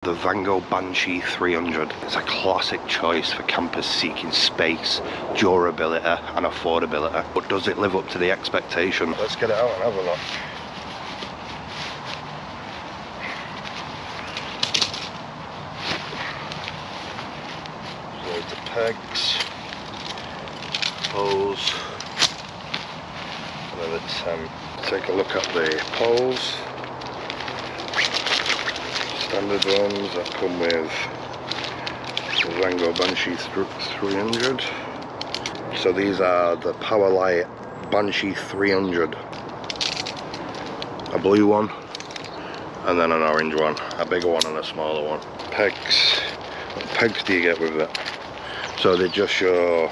the Vango Banshee 300. It's a classic choice for campers seeking space, durability and affordability. But does it live up to the expectation? Let's get it out and have a look. Loads of pegs, poles, and then the tent. Take a look at the poles. Standard ones that come with the Vango Banshee 300. So these are the Powerlight Banshee 300. A blue one, and then an orange one. A bigger one and a smaller one. Pegs. What pegs do you get with it? So they just show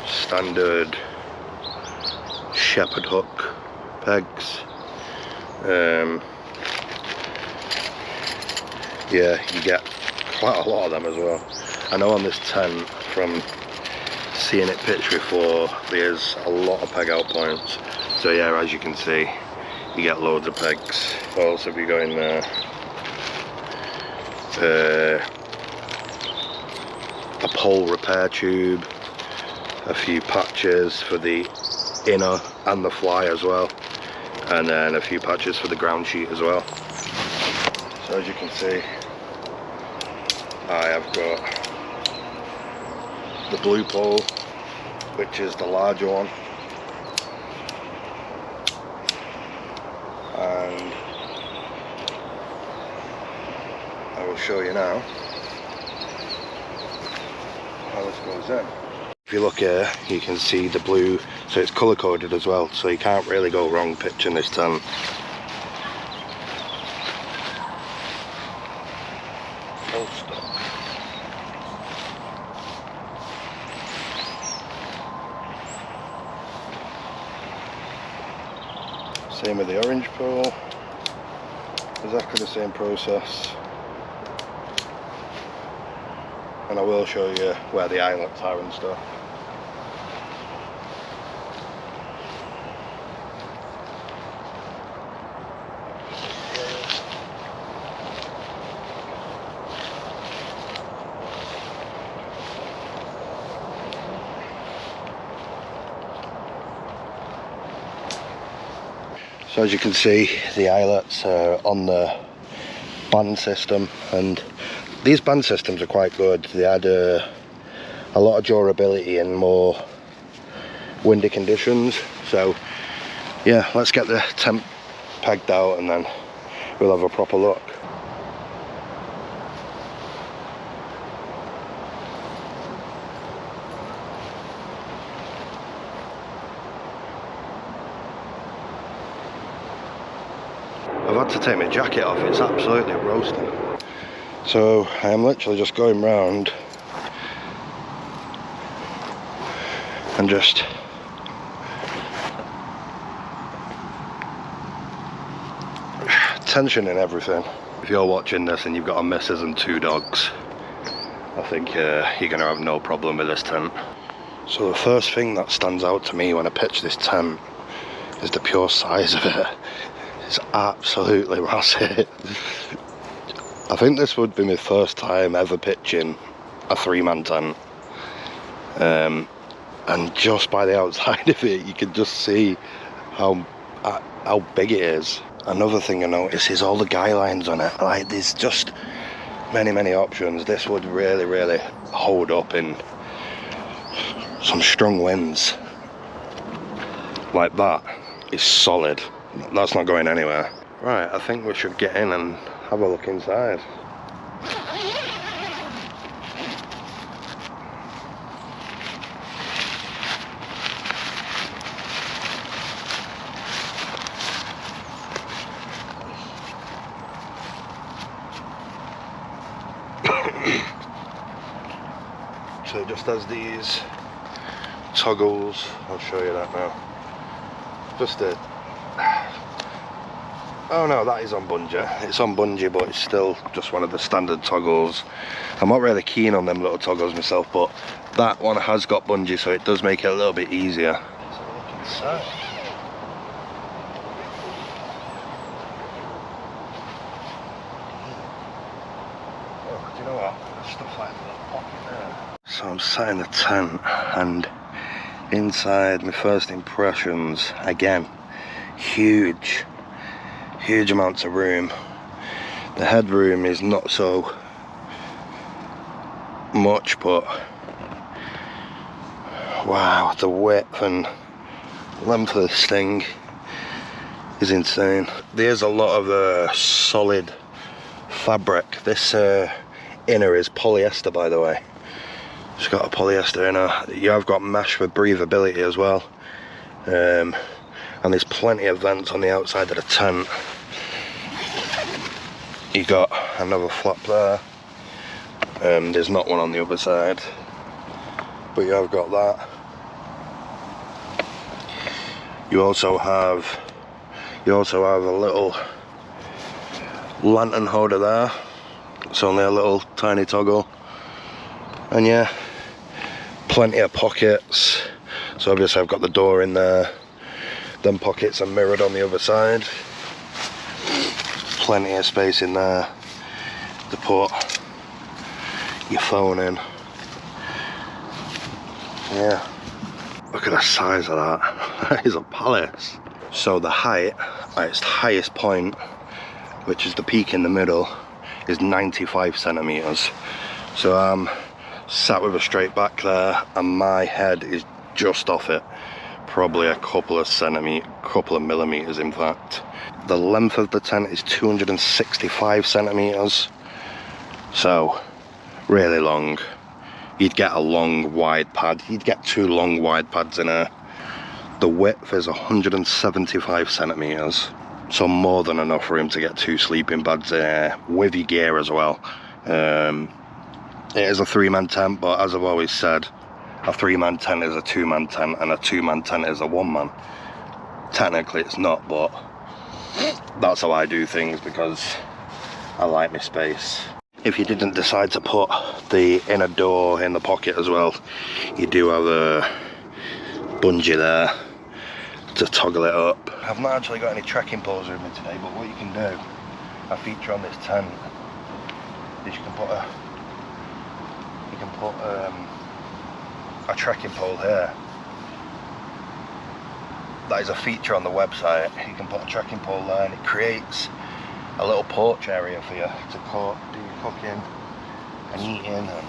standard shepherd hook pegs. Yeah, you get quite a lot of them as well. I know on this tent, from seeing it pitched before, there's a lot of peg out points. So yeah, as you can see, you get loads of pegs. What else have you got in there? A pole repair tube, a few patches for the inner and the fly as well, and then a few patches for the ground sheet as well. So as you can see, I have got the blue pole, which is the larger one, and I will show you now how this goes in. If you look here, you can see the blue, so it's colour coded as well, so you can't really go wrong pitching this tent. Full stop. Same with the orange pole, exactly the same process. And I will show you where the eyelets are and stuff. So as you can see, the eyelets are on the band system, and these band systems are quite good. They add a lot of durability in more windy conditions. So yeah, let's get the tent pegged out and then we'll have a proper look. I've had to take my jacket off, it's absolutely roasting. So I am literally just going round and just tensioning everything. If you're watching this and you've got a missus and 2 dogs, I think you're going to have no problem with this tent. So the first thing that stands out to me when I pitch this tent is the pure size of it. It's absolutely massive. I think this would be my first time ever pitching a 3-man tent. And just by the outside of it, you can just see how big it is. Another thing I notice is all the guy lines on it. Like, there's just many options. This would really hold up in some strong winds. Like that is solid. That's not going anywhere. Right, I think we should get in and have a look inside. So it just has these toggles. I'll show you that now. Just a... Oh no, that is on bungee. It's on bungee, but it's still just one of the standard toggles. I'm not really keen on them little toggles myself, but that one has got bungee, so it does make it a little bit easier. Let's have a look inside. Do you know what? There's stuff like a little pocket there. So I'm sat in the tent, and inside, my first impressions, again, huge amounts of room. The headroom is not so much, but wow, the width and length of this thing is insane. There's a lot of solid fabric. This inner is polyester, by the way. It's got a polyester inner. You have got mesh for breathability as well, and there's plenty of vents on the outside of the tent. You got another flap there. There's not one on the other side, but you have got that. You also have a little lantern holder there. It's only a little tiny toggle, and yeah, plenty of pockets. So obviously I've got the door in there. Them pockets are mirrored on the other side. Plenty of space in there to put your phone in. Yeah, look at the size of that. That is a palace. So the height, at its highest point, which is the peak in the middle, is 95 centimeters. So I'm sat with a straight back there, and my head is just off it, probably a couple of millimeters in fact. The length of the tent is 265 centimeters, so really long. You'd get a long wide pad, you'd get 2 long wide pads in here. The width is 175 centimeters, so more than enough room to get 2 sleeping pads in here with your gear as well. It is a 3-man tent, but as I've always said, a 3-man tent is a 2-man tent, and a 2-man tent is a 1-man. Technically it's not, but that's how I do things because I like my space. If you didn't decide to put the inner door in the pocket as well, you do have a bungee there to toggle it up. I've not actually got any trekking poles with me today, but what you can do, a feature on this tent, is you can put a trekking pole here. That is a feature on the website. You can put a trekking pole there, and it creates a little porch area for you to do your cooking and eating and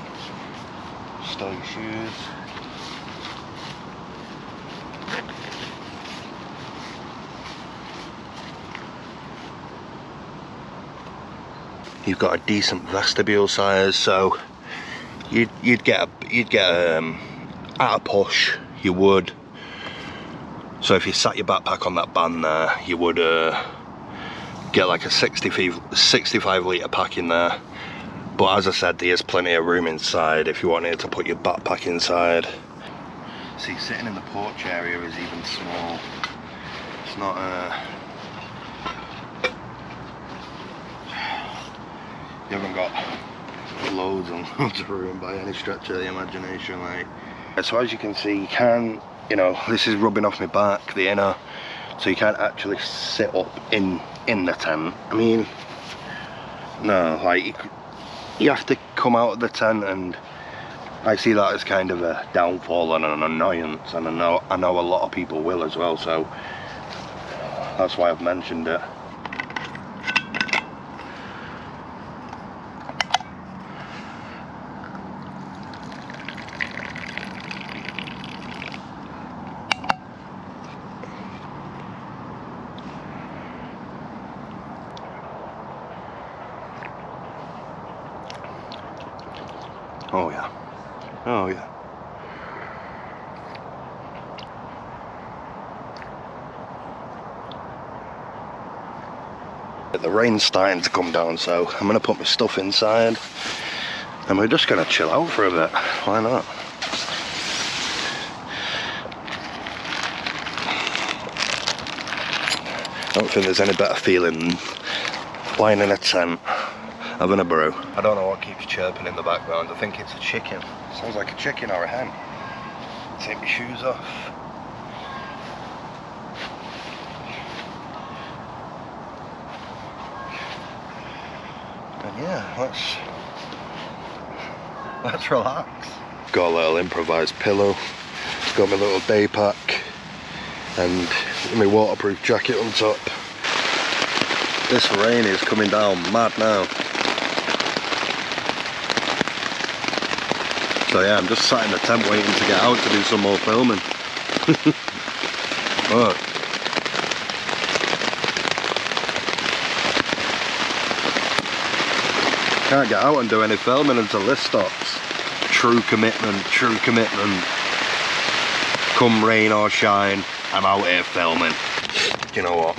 store your shoes. You've got a decent vestibule size, so you'd get at a push, you would. So if you sat your backpack on that band there, you would get like a 65 litre pack in there. But as I said, there's plenty of room inside if you wanted to put your backpack inside. See, sitting in the porch area is even small. It's not you haven't got loads and loads of room by any stretch of the imagination. Like, so as you can see, you can, this is rubbing off my back, the inner, so you can't actually sit up in the tent. I mean, no, like you have to come out of the tent, and I see that as kind of a downfall and an annoyance, and I know a lot of people will as well, so that's why I've mentioned it. Oh yeah, oh yeah. The rain's starting to come down, so I'm gonna put my stuff inside and we're just gonna chill out for a bit. Why not? I don't think there's any better feeling than lying in a tent, having a brew. I don't know what keeps chirping in the background. I think it's a chicken. Sounds like a chicken or a hen. Take my shoes off. And yeah, let's relax. Got a little improvised pillow, got my little day pack, and my waterproof jacket on top. This rain is coming down mad now. So yeah, I'm just sat in the tent waiting to get out to do some more filming. But can't get out and do any filming until this stops. True commitment, true commitment. Come rain or shine, I'm out here filming. You know what?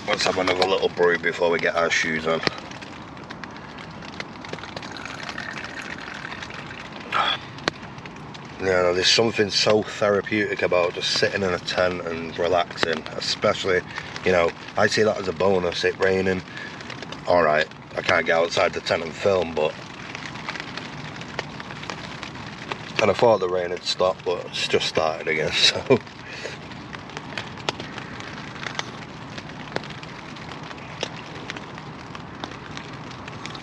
Let's have another little brew before we get our shoes on. You know, there's something so therapeutic about just sitting in a tent and relaxing, especially, you know, I see that as a bonus. It raining, alright, I can't get outside the tent and film, but... And I thought the rain had stopped, but it's just started again, so...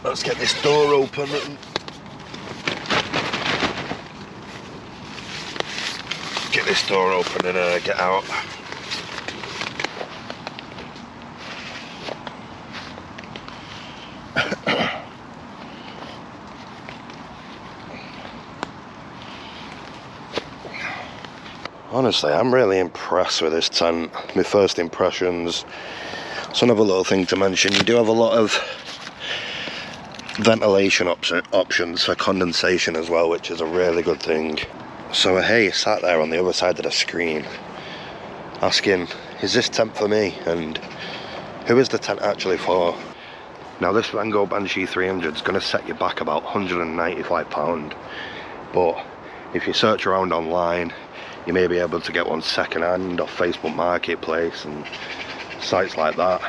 Let's get this door open and... Get this door open and get out. Honestly, I'm really impressed with this tent. My first impressions. It's another little thing to mention. You do have a lot of ventilation options for condensation as well, which is a really good thing. So hey, sat there on the other side of the screen asking, is this tent for me? And who is the tent actually for? Now this Vango Banshee 300 is going to set you back about £195, but if you search around online, you may be able to get one second hand off Facebook Marketplace and sites like that.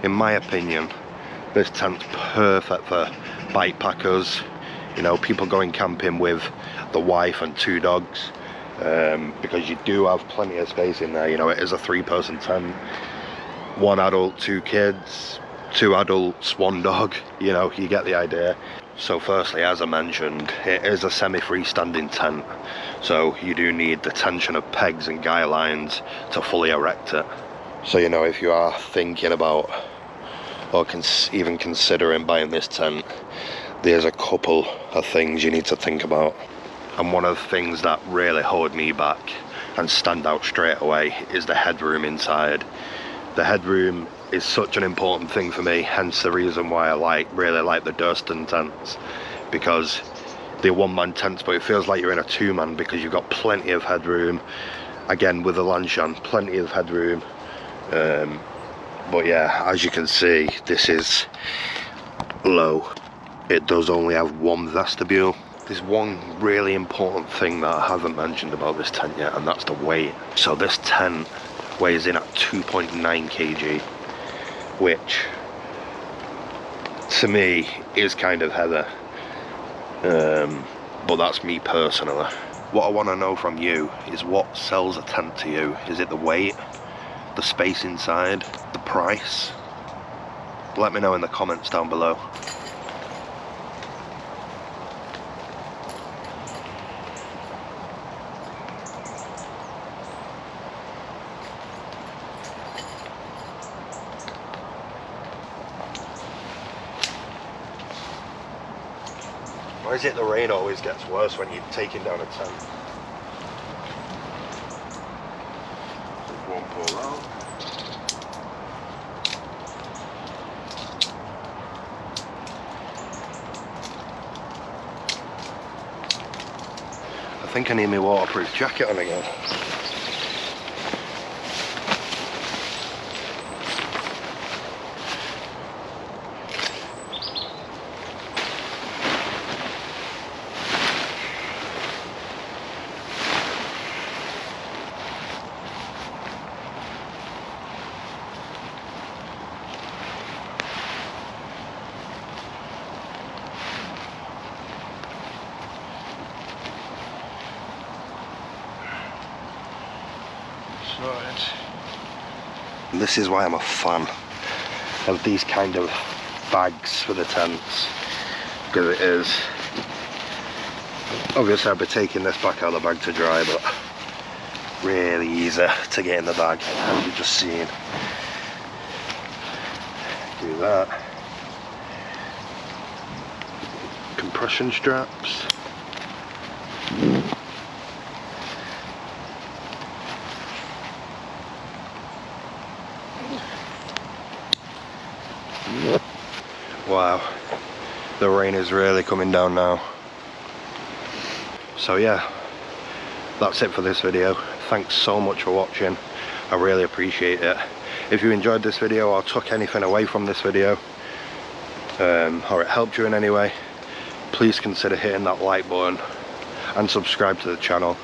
In my opinion, this tent's perfect for bike packers, you know, people going camping with the wife and 2 dogs, because you do have plenty of space in there. You know, it is a 3-person tent, 1 adult, 2 kids, 2 adults, 1 dog, you know, you get the idea. So firstly, as I mentioned, it is a semi-freestanding tent, so you do need the tension of pegs and guy lines to fully erect it. So, you know, if you are thinking about or even considering buying this tent, there's a couple of things you need to think about. And one of the things that really hold me back and stand out straight away is the headroom inside. The headroom is such an important thing for me, hence the reason why I really like the Durston tents, because they're 1-man tents, but it feels like you're in a 2-man because you've got plenty of headroom. Again, with the Lanshan, plenty of headroom. But yeah, as you can see, this is low. It does only have 1 vestibule. There's one really important thing that I haven't mentioned about this tent yet, and that's the weight. So this tent weighs in at 2.9 kg, which to me is kind of heavy, but that's me personally. What I want to know from you is what sells a tent to you. Is it the weight, the space inside, the price? Let me know in the comments down below. Why is it the rain always gets worse when you're taking down a tent? Won't pull out. I think I need my waterproof jacket on again. This is why I'm a fan of these kind of bags for the tents, because it is Obviously I'll be taking this back out of the bag to dry, but really easy to get in the bag, as you've just seen. Do that. Compression straps. Wow, the rain is really coming down now. So yeah, that's it for this video. Thanks so much for watching. I really appreciate it. If you enjoyed this video or took anything away from this video, or it helped you in any way, please consider hitting that like button and subscribe to the channel.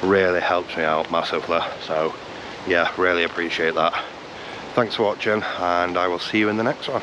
Really helps me out massively. So yeah, really appreciate that. Thanks for watching, and I will see you in the next one.